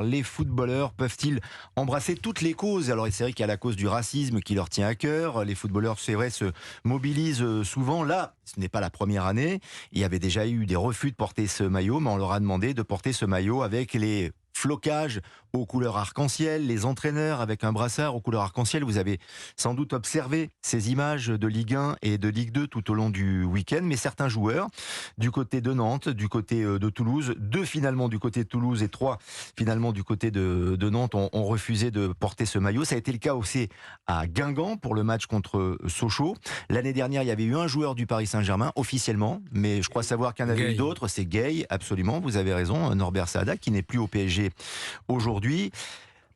Les footballeurs peuvent-ils embrasser toutes les causes? Alors c'est vrai qu'il y a la cause du racisme qui leur tient à cœur. Les footballeurs, c'est vrai, se mobilisent souvent. Là, ce n'est pas la première année. Il y avait déjà eu des refus de porter ce maillot, mais on leur a demandé de porter ce maillot avec les flocages aux couleurs arc-en-ciel, les entraîneurs avec un brassard aux couleurs arc-en-ciel. Vous avez sans doute observé ces images de Ligue 1 et de Ligue 2 tout au long du week-end, mais certains joueurs du côté de Nantes, du côté de Toulouse, 2 finalement du côté de Toulouse et 3 finalement du côté de Nantes ont refusé de porter ce maillot. Ça a été le cas aussi à Guingamp pour le match contre Sochaux. L'année dernière, il y avait eu un joueur du Paris Saint-Germain officiellement, mais je crois savoir qu'il y en avait eu d'autres. C'est Gay, absolument, vous avez raison, Norbert Saada qui n'est plus au PSG aujourd'hui.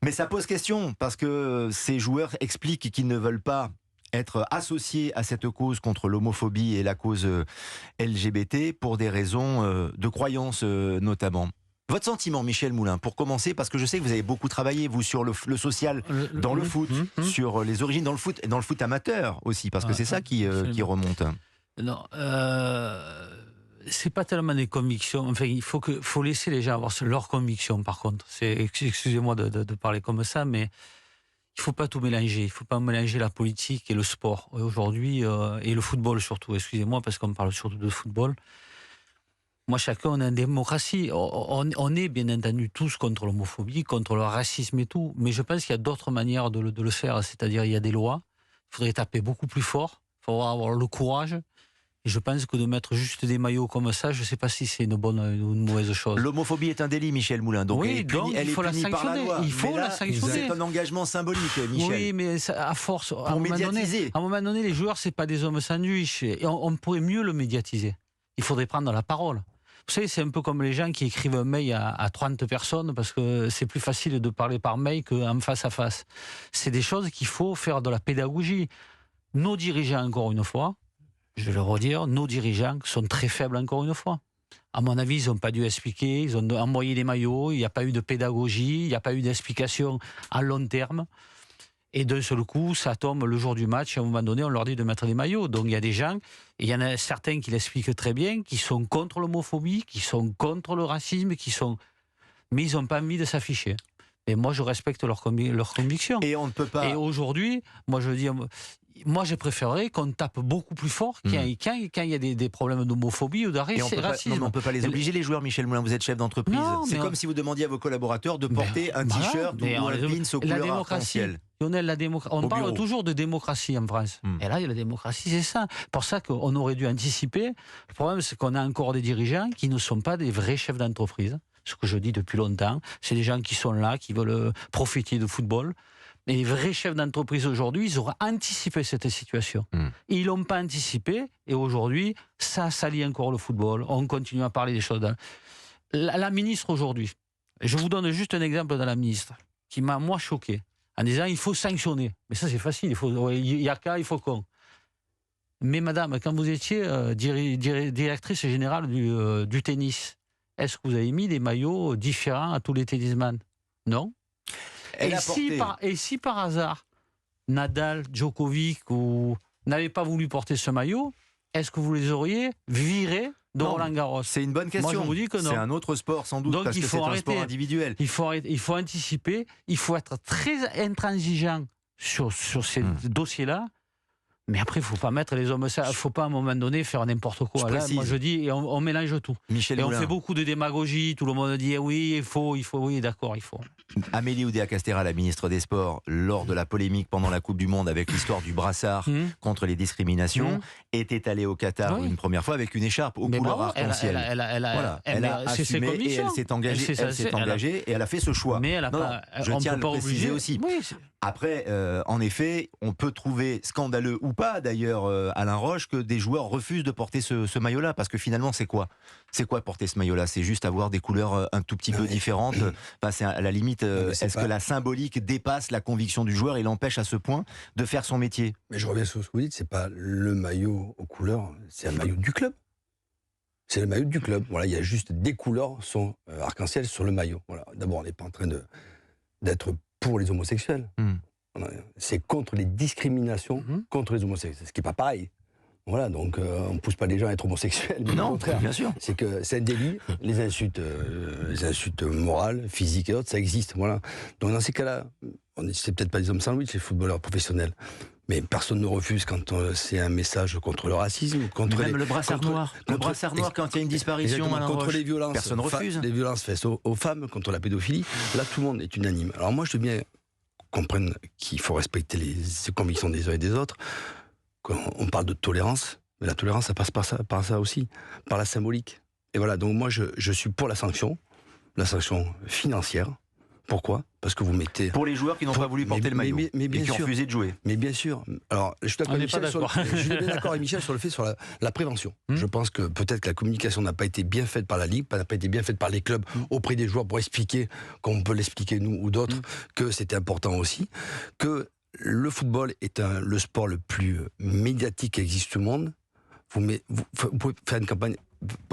Mais ça pose question parce que ces joueurs expliquent qu'ils ne veulent pas être associés à cette cause contre l'homophobie et la cause LGBT pour des raisons de croyance notamment. Votre sentiment, Michel Moulin, pour commencer, parce que je sais que vous avez beaucoup travaillé, vous, sur le social, dans le foot, sur les origines dans le foot, et dans le foot amateur aussi, parce que c'est ça qui remonte. Non, c'est pas tellement des convictions. Enfin, il faut laisser les gens avoir leurs convictions, par contre. Excusez-moi de parler comme ça, mais il faut pas tout mélanger. Il faut pas mélanger la politique et le sport. Aujourd'hui, et le football surtout, excusez-moi, parce qu'on parle surtout de football. Moi, chacun, on est en démocratie. On est bien entendu tous contre l'homophobie, contre le racisme et tout. Mais je pense qu'il y a d'autres manières de le faire. C'est-à-dire, il y a des lois. Il faudrait taper beaucoup plus fort. Il faudra avoir le courage. Et je pense que de mettre juste des maillots comme ça, je ne sais pas si c'est une bonne ou une mauvaise chose. L'homophobie est un délit, Michel Moulin. Donc oui, elle est punie par la loi. Il faut la sanctionner. C'est un engagement symbolique, Michel. Oui, mais ça, à force. Pour médiatiser. À un moment donné, les joueurs, ce n'est pas des hommes sandwich. Et on pourrait mieux le médiatiser. Il faudrait prendre la parole. Vous savez, c'est un peu comme les gens qui écrivent un mail à 30 personnes parce que c'est plus facile de parler par mail qu'en face à face. C'est des choses qu'il faut faire de la pédagogie. Nos dirigeants, encore une fois, je vais le redire, nos dirigeants sont très faibles encore une fois. À mon avis, ils n'ont pas dû expliquer, ils ont envoyé des maillots, il n'y a pas eu de pédagogie, il n'y a pas eu d'explication à long terme. Et d'un seul coup, ça tombe le jour du match, et à un moment donné, on leur dit de mettre des maillots. Donc il y a des gens, et il y en a certains qui l'expliquent très bien, qui sont contre l'homophobie, qui sont contre le racisme, mais ils n'ont pas envie de s'afficher. Et moi, je respecte leurs convictions. Et on ne peut pas... Et aujourd'hui, moi, je dis... Moi, j'ai préféré qu'on tape beaucoup plus fort quand il y a des problèmes d'homophobie ou de racisme. On ne peut pas les obliger, les joueurs, Michel Moulin. Vous êtes chef d'entreprise. C'est comme si vous demandiez à vos collaborateurs de porter un t-shirt ou un pin aux couleurs arc-en-ciel. On parle toujours de démocratie en France. Et là, la démocratie, c'est ça. Pour ça qu'on aurait dû anticiper. Le problème, c'est qu'on a encore des dirigeants qui ne sont pas des vrais chefs d'entreprise. Ce que je dis depuis longtemps. C'est des gens qui sont là, qui veulent profiter du football. Et les vrais chefs d'entreprise aujourd'hui, ils auraient anticipé cette situation. Et ils ne l'ont pas anticipé. Et aujourd'hui, ça salit encore le football. On continue à parler des choses. La ministre aujourd'hui, je vous donne juste un exemple de la ministre, qui m'a, moi, choqué, en disant il faut sanctionner. Mais ça, c'est facile. Il y a qu'à, il faut qu'on. Mais madame, quand vous étiez directrice générale du tennis, est-ce que vous avez mis des maillots différents à tous les tennisman? Non. Et si par hasard, Nadal, Djokovic n'avaient pas voulu porter ce maillot, est-ce que vous les auriez virés de Roland-Garros? C'est une bonne question. Moi, je vous dis que non. C'est un autre sport, sans doute, donc, parce que c'est un sport individuel. Il faut anticiper, il faut être très intransigeant sur ces dossiers-là. Mais après, il ne faut pas mettre les hommes... Il ne faut pas, à un moment donné, faire n'importe quoi. Là, moi, je dis, et on mélange tout. Michel Moulin. On fait beaucoup de démagogie. Tout le monde dit, oui, il faut, oui, d'accord, il faut. Amélie Oudéa-Castéra, la ministre des Sports, lors de la polémique pendant la Coupe du Monde avec l'histoire du brassard contre les discriminations, était allée au Qatar une première fois avec une écharpe aux couleurs arc-en-ciel. Elle a assumé et elle s'est engagée et elle a fait ce choix. Mais elle a pas... Je tiens à le préciser aussi. Oui, après, en effet, on peut trouver scandaleux ou pas, d'ailleurs, Alain Roche, que des joueurs refusent de porter ce maillot-là, parce que finalement, c'est quoi porter ce maillot-là? C'est juste avoir des couleurs un tout petit peu différentes. Enfin, c'est à la limite, est-ce que la symbolique dépasse la conviction du joueur et l'empêche à ce point de faire son métier? Mais je reviens sur ce que vous dites, c'est pas le maillot aux couleurs, c'est un maillot du club. C'est le maillot du club. Voilà, il y a juste des couleurs sont arc-en-ciel sur le maillot. Voilà. D'abord, on n'est pas en train d'être pour les homosexuels. C'est contre les discriminations contre les homosexuels, ce qui n'est pas pareil. Voilà, donc on ne pousse pas les gens à être homosexuels. Mais non, au contraire, bien sûr. C'est que c'est un délit. Les insultes morales, physiques et autres, ça existe. Voilà. Donc dans ces cas-là, c'est peut-être pas des hommes sandwich, les footballeurs professionnels. Mais personne ne refuse quand c'est un message contre le racisme, contre même le brassard noir. Le brassard noir quand il y a une disparition. Contre les violences. Personne refuse. Les violences faites aux femmes, contre la pédophilie. Là, tout le monde est unanime. Alors moi, je veux bien comprendre qu'il faut respecter les convictions des uns et des autres. Quand on parle de tolérance, mais la tolérance, ça passe par ça aussi, par la symbolique. Et voilà, donc moi, je suis pour la sanction financière. Pourquoi ? Parce que vous mettez... Pour les joueurs qui n'ont pas voulu porter le maillot mais bien et qui ont sûr. refusé de jouer. Mais bien sûr. Alors, je suis d'accord avec Michel sur le fait sur la prévention. Je pense que peut-être que la communication n'a pas été bien faite par la Ligue, n'a pas été bien faite par les clubs auprès des joueurs pour expliquer, comme on peut l'expliquer nous ou d'autres, que c'était important aussi, que le football est le sport le plus médiatique qui existe au monde. Vous pouvez faire une campagne...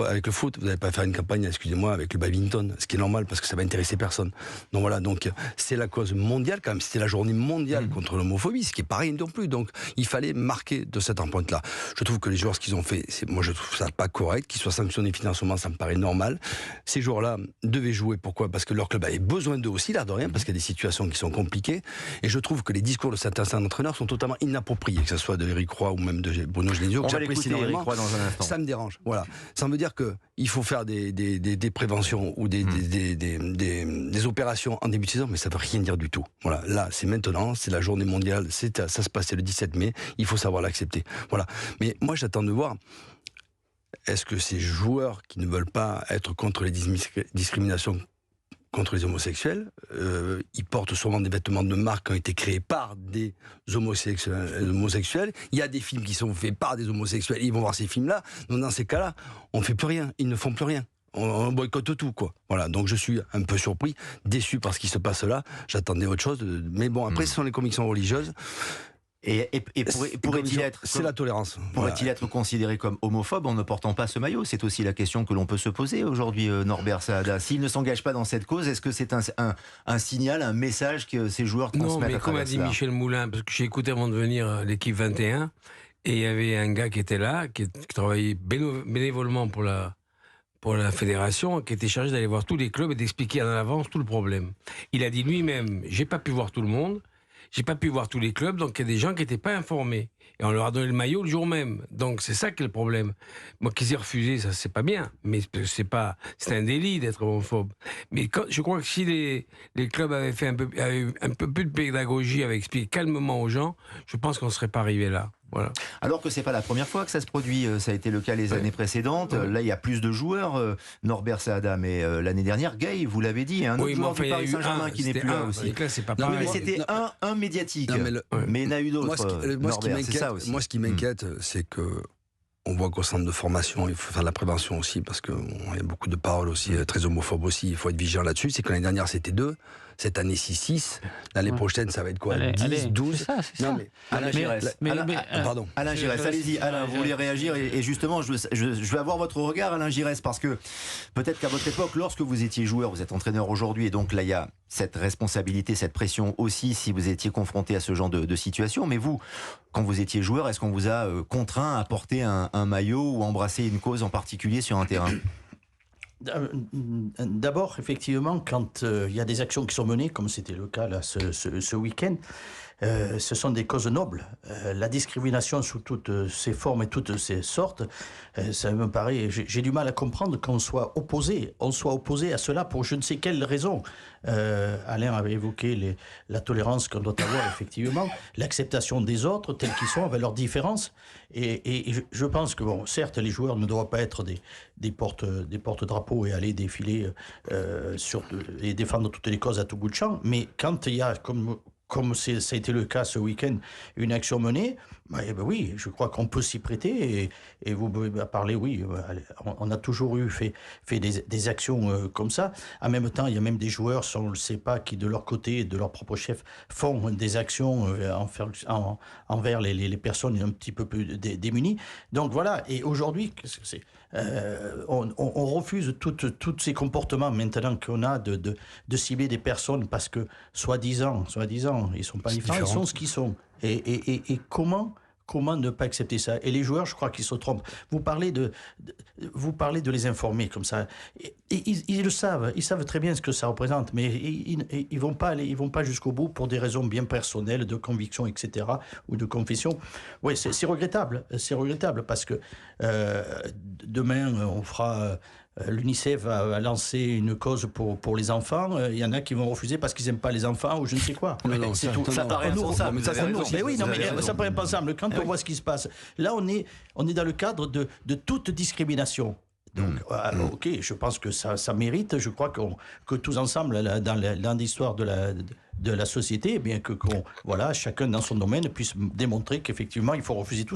Avec le foot, vous n'allez pas faire une campagne, excusez-moi, avec le badminton, ce qui est normal parce que ça va intéresser personne. Donc voilà, donc c'est la cause mondiale quand même, c'était la journée mondiale contre l'homophobie, ce qui est pareil non plus. Donc il fallait marquer de cette empreinte-là. Je trouve que les joueurs, ce qu'ils ont fait, moi je trouve ça pas correct, qu'ils soient sanctionnés financièrement, ça me paraît normal. Ces joueurs-là devaient jouer, pourquoi ? Parce que leur club avait besoin d'eux aussi, l'air de rien, parce qu'il y a des situations qui sont compliquées. Et je trouve que les discours de certains entraîneurs sont totalement inappropriés, que ce soit de Eric Roy ou même de Bruno Genesio, que j'apprécie énormément. Ça me dérange. Voilà. Ça veut dire qu'il faut faire des préventions ou des opérations en début de saison, mais ça ne veut rien dire du tout. Voilà, là, c'est maintenant, c'est la journée mondiale, ça se passait le 17 mai, il faut savoir l'accepter. Voilà. Mais moi, j'attends de voir, est-ce que ces joueurs qui ne veulent pas être contre les discriminations contre les homosexuels, ils portent sûrement des vêtements de marque qui ont été créés par des homosexuels. Il y a des films qui sont faits par des homosexuels, ils vont voir ces films-là. Donc dans ces cas-là, on ne fait plus rien, ils ne font plus rien. On boycotte tout, quoi. Voilà, donc je suis un peu surpris, déçu par ce qui se passe là. J'attendais autre chose, mais bon, après, ce sont les convictions religieuses. Et pourrait-il être... C'est la tolérance. Pourrait-il être considéré comme homophobe en ne portant pas ce maillot ? C'est aussi la question que l'on peut se poser aujourd'hui, Norbert Saada. S'il ne s'engage pas dans cette cause, est-ce que c'est un signal, un message que ces joueurs transmettent à travers comme a dit Michel Moulin, parce que j'ai écouté avant de venir l'équipe 21, et il y avait un gars qui était là, qui travaillait bénévolement pour la fédération, qui était chargé d'aller voir tous les clubs et d'expliquer en avance tout le problème. Il a dit lui-même, j'ai pas pu voir tout le monde, j'ai pas pu voir tous les clubs, donc il y a des gens qui n'étaient pas informés. Et on leur a donné le maillot le jour même. Donc c'est ça qui est le problème. Moi, qu'ils aient refusé, ça c'est pas bien. Mais c'est un délit d'être homophobe. Mais je crois que si les clubs avaient fait un peu plus de pédagogie, avaient expliqué calmement aux gens, je pense qu'on ne serait pas arrivé là. Voilà. Alors que c'est pas la première fois que ça se produit, ça a été le cas les années précédentes. Là, il y a plus de joueurs, Norbert Saada, mais l'année dernière, Gay, vous l'avez dit, un autre joueur du Paris Saint-Germain qui n'est plus là aussi. C'est pas mais c'était un médiatique, mais il y en a eu d'autres. Moi, ce qui m'inquiète, c'est que on voit qu'au centre de formation, il faut faire de la prévention aussi, parce qu'il y a beaucoup de paroles aussi, très homophobes aussi, il faut être vigilant là-dessus. C'est que l'année dernière, c'était 2, cette année 6. L'année prochaine, ça va être quoi, 10, 12. C'est ça. Non, mais Alain Giresse, pardon. Alain Giresse, allez-y. Alain, vous voulez réagir et justement, je vais avoir votre regard, Alain Giresse, parce que peut-être qu'à votre époque, lorsque vous étiez joueur, vous êtes entraîneur aujourd'hui, et donc là, il y a cette responsabilité, cette pression aussi, si vous étiez confronté à ce genre de situation. Mais vous, quand vous étiez joueur, est-ce qu'on vous a contraint à porter un maillot ou embrasser une cause en particulier sur un terrain ? D'abord, effectivement, quand il y a des actions qui sont menées, comme c'était le cas là, ce week-end, ce sont des causes nobles. La discrimination sous toutes ses formes et toutes ses sortes, ça me paraît... J'ai du mal à comprendre qu'on soit opposé. On soit opposé à cela pour je ne sais quelle raison. Alain avait évoqué la tolérance qu'on doit avoir, effectivement, l'acceptation des autres tels qu'ils sont, avec leurs différences. Et je pense que, bon, certes, les joueurs ne doivent pas être des porte-drapeaux et aller défiler et défendre toutes les causes à tout bout de champ, mais quand il y a, comme ça a été le cas ce week-end, une action menée, oui, je crois qu'on peut s'y prêter. Et vous pouvez parler, oui, on a toujours fait des actions comme ça. En même temps, il y a même des joueurs, on ne le sait pas, qui de leur côté, de leur propre chef, font des actions envers les personnes un petit peu plus démunies. Donc voilà, et aujourd'hui, on refuse tous ces comportements maintenant qu'on a de cibler des personnes parce que, soi-disant, ils ne sont pas différents, ils sont ce qu'ils sont. Et comment comment ne pas accepter ça? Et les joueurs, je crois qu'ils se trompent. Vous parlez de les informer comme ça. Et ils le savent. Ils savent très bien ce que ça représente, mais ils vont pas jusqu'au bout pour des raisons bien personnelles, de conviction, etc., ou de confession. Oui, c'est regrettable. C'est regrettable parce que demain, on fera. L'UNICEF va lancer une cause pour les enfants. Il y en a qui vont refuser parce qu'ils n'aiment pas les enfants ou je ne sais quoi. Non, c'est tout. Ça paraît impensable. Mais oui, ça paraît impensable. Quand on voit ce qui se passe, là, on est dans le cadre de toute discrimination. Donc, ok, je pense que ça mérite. Je crois que tous ensemble, dans l'histoire de la société, eh bien voilà, chacun dans son domaine puisse démontrer qu'effectivement, il faut refuser tout.